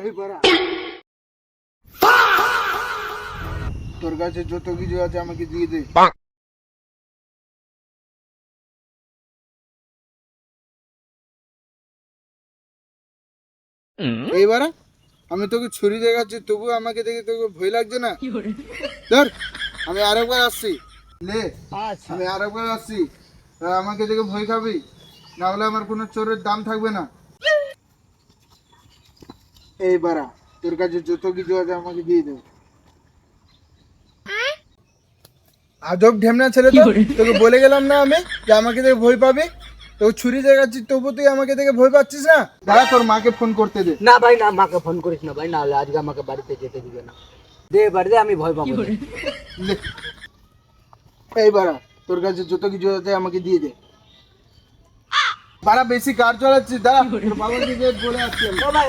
এই বাড়া, তোর কাছে যত কিছু আছে আমাকে দিয়ে দে। এইবারে আমি তোকে ছুরি দেখাচ্ছি, তবু আমাকে দেখে তোকে ভয় লাগছে না? ধর, আমি আরেকবার আসছি, লে আমি আরেকবার আসছি, আমাকে দেখে ভয় খাবি, না হলে আমার কোনো চোরের দাম থাকবে না। এইবারা তোর কাছে যত কিছু আছে আমাকে দিয়ে দে। আজব ঢেমনা ছেলে তো, তোকে বলে গেলাম না আমি যে আমাকে দেখে ভয় পাবি? তোকে ছুরি দেখাচ্ছি তবু তুই আমাকে দেখে ভয় পাচ্ছিস না? দাঁড়া, তোর মাকে ফোন করতে দে। না ভাই না, মাকে ফোন করিস না ভাই, না হলে আজকে আমাকে বাড়িতে যেতে দিবে না। দে বাড়িতে, আমি ভয় পাবো না। লে, এইবারা তোর কাছে যত কিছু আছে আমাকে দিয়ে দে। বাড়া বেশি কার চালাচ্ছিস, দাঁড়া তোর বাবাকে গিয়ে বলে আসছি আমি। ও ভাই,